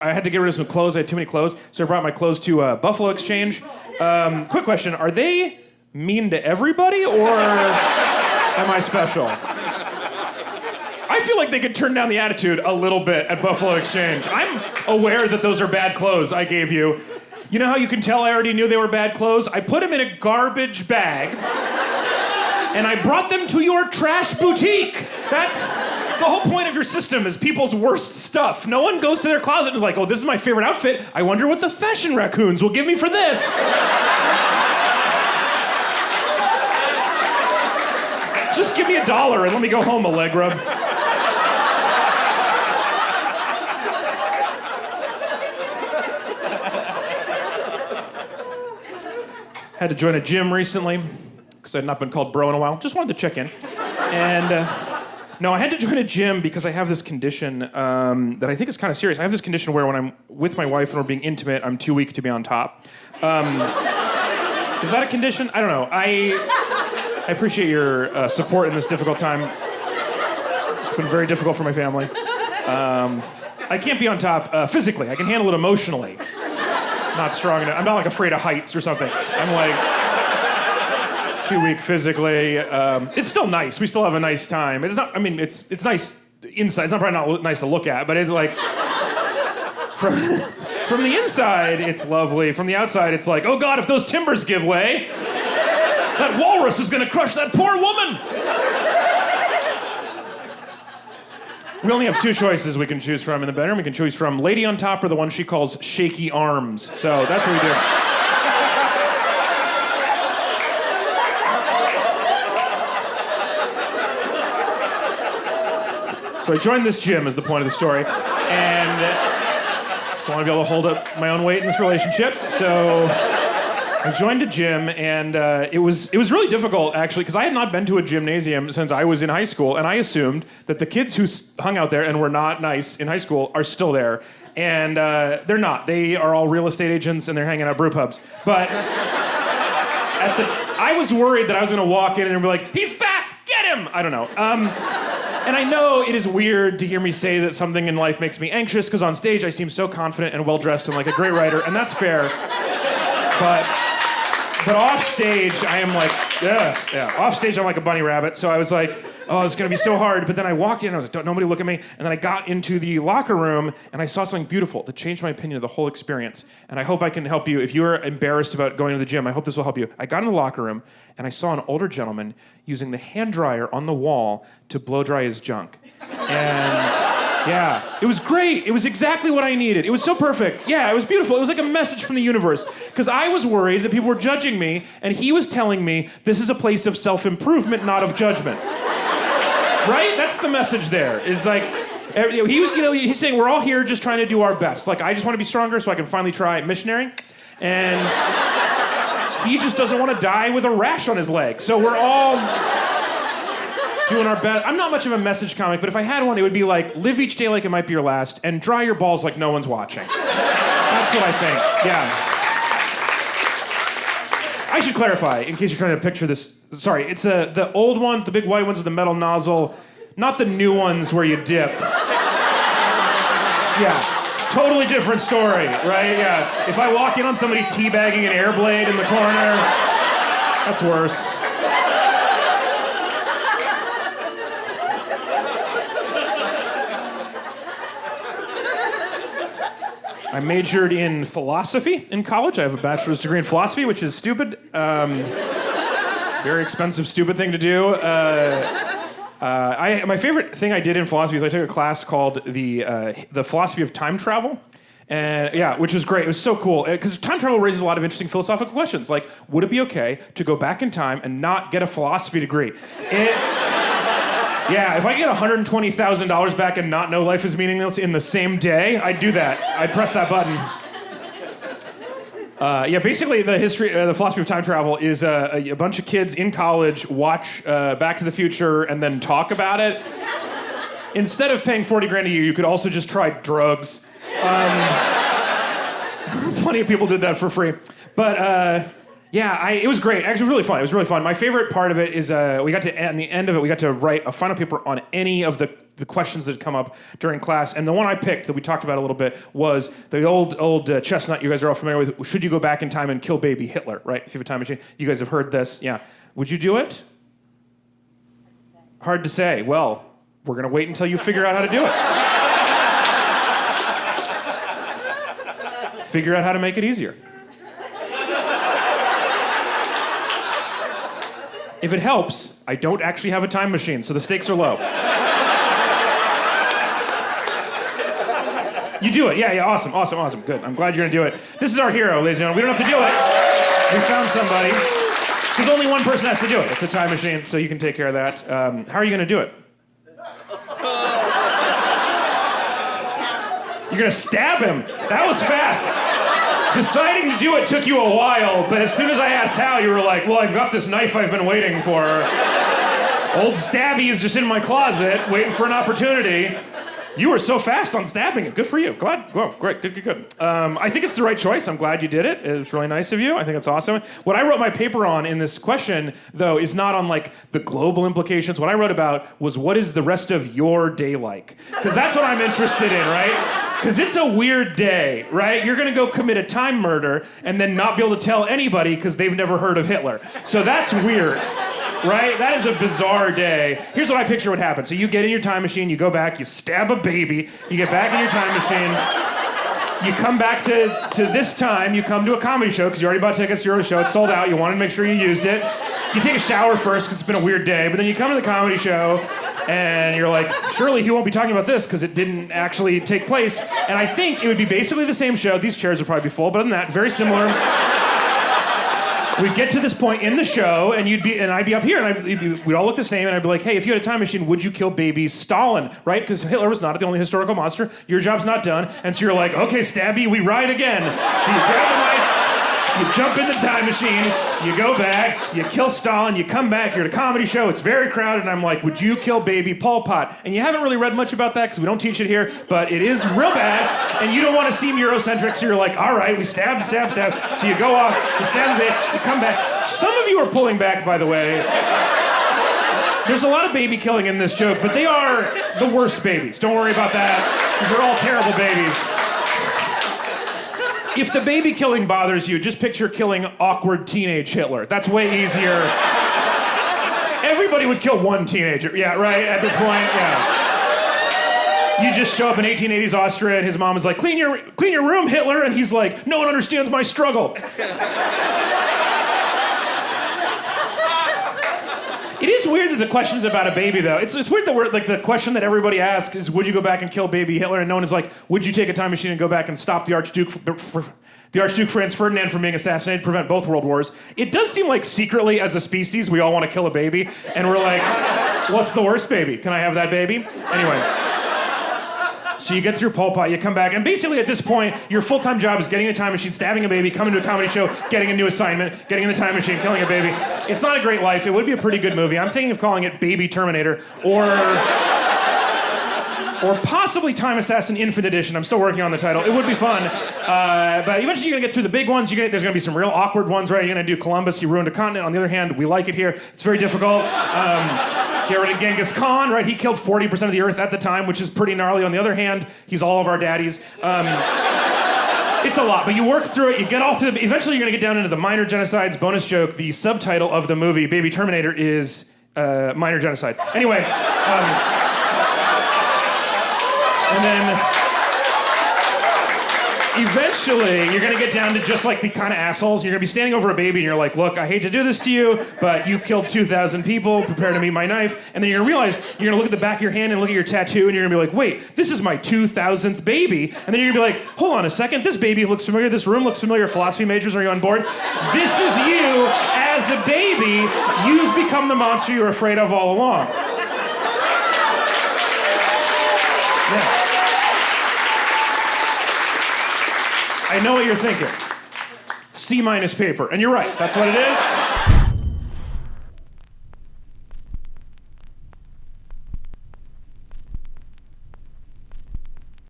I had to get rid of some clothes. I had too many clothes, so I brought my clothes to Buffalo Exchange. Quick question, are they mean to everybody, or am I special? I feel like they could turn down the attitude a little bit at Buffalo Exchange. I'm aware that those are bad clothes I gave you. You know how you can tell I already knew they were bad clothes? I put them in a garbage bag, and I brought them to your trash boutique. That's the whole point of your system, is people's worst stuff. No one goes to their closet and is like, oh, this is my favorite outfit. I wonder what the fashion raccoons will give me for this. Just give me $1 and let me go home, Allegra. Had to join a gym recently because I'd not been called bro in a while. Just wanted to check in. And no, I had to join a gym because I have this condition that I think is kind of serious. I have this condition where when I'm with my wife and we're being intimate, I'm too weak to be on top. Is that a condition? I don't know. I appreciate your support in this difficult time. It's been very difficult for my family. I can't be on top physically. I can handle it emotionally. Not strong enough. I'm not like afraid of heights or something. I'm like too weak physically. It's still nice. We still have a nice time. It's not. I mean, it's nice inside. It's probably not nice to look at, but it's like from the inside, it's lovely. From the outside, it's like, oh God, if those timbers give way, that walrus is gonna crush that poor woman. We only have 2 choices we can choose from in the bedroom. We can choose from Lady on Top or the one she calls Shaky Arms. So that's what we do. So I joined this gym is the point of the story. And just want to be able to hold up my own weight in this relationship. So I joined a gym, and it was really difficult, actually, because I had not been to a gymnasium since I was in high school, and I assumed that the kids who hung out there and were not nice in high school are still there. And they're not. They are all real estate agents, and they're hanging out at brew pubs. But I was worried that I was going to walk in and they'd be like, he's back! Get him! I don't know. And I know it is weird to hear me say that something in life makes me anxious, because on stage I seem so confident and well-dressed and like a great writer, and that's fair. But off stage, I am like, yeah. Off stage, I'm like a bunny rabbit. So I was like, oh, it's gonna be so hard. But then I walked in, and I was like, don't nobody look at me. And then I got into the locker room, and I saw something beautiful that changed my opinion of the whole experience. And I hope I can help you. If you're embarrassed about going to the gym, I hope this will help you. I got in the locker room, and I saw an older gentleman using the hand dryer on the wall to blow dry his junk. And yeah, it was great. It was exactly what I needed. It was so perfect. Yeah, it was beautiful. It was like a message from the universe. Because I was worried that people were judging me, and he was telling me this is a place of self-improvement, not of judgment. Right? That's the message there. Is like, he's saying we're all here just trying to do our best. Like, I just want to be stronger so I can finally try missionary. And he just doesn't want to die with a rash on his leg. So we're all doing our best. I'm not much of a message comic, but if I had one, it would be like, live each day like it might be your last, and dry your balls like no one's watching. That's what I think, yeah. I should clarify, in case you're trying to picture this. Sorry, it's the old ones, the big white ones with the metal nozzle, not the new ones where you dip. Yeah, totally different story, right? Yeah. If I walk in on somebody teabagging an air blade in the corner, that's worse. I majored in philosophy in college. I have a bachelor's degree in philosophy, which is stupid. Very expensive, stupid thing to do. My favorite thing I did in philosophy is I took a class called the philosophy of time travel. And yeah, which was great. It was so cool. Because time travel raises a lot of interesting philosophical questions. Like, would it be okay to go back in time and not get a philosophy degree? Yeah, if I get $120,000 back and not know life is meaningless in the same day, I'd do that. I'd press that button. Basically the philosophy of time travel is a bunch of kids in college watch Back to the Future and then talk about it. Instead of paying $40,000 a year, you could also just try drugs. Plenty of people did that for free. But Yeah, it was great. Actually, really fun. It was really fun. My favorite part of it is we got to, at the end of it, we got to write a final paper on any of the questions that had come up during class. And the one I picked that we talked about a little bit was the old chestnut you guys are all familiar with. Should you go back in time and kill baby Hitler, right? If you have a time machine. You guys have heard this. Yeah. Would you do it? Hard to say. Well, we're going to wait until you figure out how to do it. Figure out how to make it easier. If it helps, I don't actually have a time machine, so the stakes are low. You do it. Yeah, awesome. Good. I'm glad you're gonna do it. This is our hero, ladies and gentlemen. We don't have to do it. We found somebody. Because only one person has to do it. It's a time machine, so you can take care of that. How are you gonna do it? You're gonna stab him. That was fast. Deciding to do it took you a while, but as soon as I asked how, you were like, well, I've got this knife I've been waiting for. Old Stabby is just in my closet, waiting for an opportunity. You were so fast on stabbing it. Good for you. Glad. Whoa, great. Good. I think it's the right choice. I'm glad you did it. It was really nice of you. I think it's awesome. What I wrote my paper on in this question, though, is not on like the global implications. What I wrote about was what is the rest of your day like? Because that's what I'm interested in, right? Because it's a weird day, right? You're gonna go commit a time murder and then not be able to tell anybody because they've never heard of Hitler. So that's weird, right? That is a bizarre day. Here's what I picture would happen. So you get in your time machine, you go back, you stab a baby, you get back in your time machine, you come back to this time, you come to a comedy show because you already bought tickets to your show, it's sold out, you wanted to make sure you used it. You take a shower first because it's been a weird day, but then you come to the comedy show and you're like, surely he won't be talking about this because it didn't actually take place. And I think it would be basically the same show. These chairs would probably be full, but other than that, very similar. We'd get to this point in the show, and I'd be up here, and we'd all look the same, and I'd be like, hey, if you had a time machine, would you kill baby Stalin, right? Because Hitler was not the only historical monster. Your job's not done. And so you're like, okay, Stabby, we ride again. So you grab the knife, you jump in the time machine, you go back, you kill Stalin, you come back, you're at a comedy show, it's very crowded, and I'm like, would you kill baby Pol Pot? And you haven't really read much about that because we don't teach it here, but it is real bad, and you don't want to seem Eurocentric, so you're like, all right, we stab. So you go off, you stab a bit, you come back. Some of you are pulling back, by the way. There's a lot of baby killing in this joke, but they are the worst babies. Don't worry about that, because they're all terrible babies. If the baby killing bothers you, just picture killing awkward teenage Hitler. That's way easier. Everybody would kill one teenager. Yeah, right, at this point, yeah. You just show up in 1880s Austria and his mom is like, clean your room, Hitler. And he's like, no one understands my struggle. It is weird that the question's about a baby, though. It's weird that like the question that everybody asks is, would you go back and kill baby Hitler? And no one is like, would you take a time machine and go back and stop the Archduke Franz Ferdinand from being assassinated, prevent both world wars? It does seem like secretly, as a species, we all want to kill a baby, and we're like, what's the worst baby? Can I have that baby? Anyway. So you get through Pol Pot, you come back, and basically at this point, your full-time job is getting in a time machine, stabbing a baby, coming to a comedy show, getting a new assignment, getting in the time machine, killing a baby. It's not a great life. It would be a pretty good movie. I'm thinking of calling it Baby Terminator, or possibly Time Assassin Infant Edition. I'm still working on the title. It would be fun. But eventually you're gonna get through the big ones. There's gonna be some real awkward ones, right? You're gonna do Columbus, you ruined a continent. On the other hand, we like it here. It's very difficult. Get rid of Genghis Khan, right? He killed 40% of the earth at the time, which is pretty gnarly. On the other hand, he's all of our daddies. It's a lot, but you work through it, you get all through it. Eventually you're gonna get down into the minor genocides. Bonus joke, the subtitle of the movie, Baby Terminator, is minor genocide. Anyway, and then eventually you're gonna get down to just like the kind of assholes. You're gonna be standing over a baby and you're like, look, I hate to do this to you, but you killed 2,000 people, prepare to meet my knife. And then you're gonna realize, you're gonna look at the back of your hand and look at your tattoo and you're gonna be like, wait, this is my 2,000th baby. And then you're gonna be like, hold on a second, this baby looks familiar, this room looks familiar. Philosophy majors, are you on board? This is you as a baby. You've become the monster you were afraid of all along. Yeah. I know what you're thinking. C- paper. And you're right, that's what it is.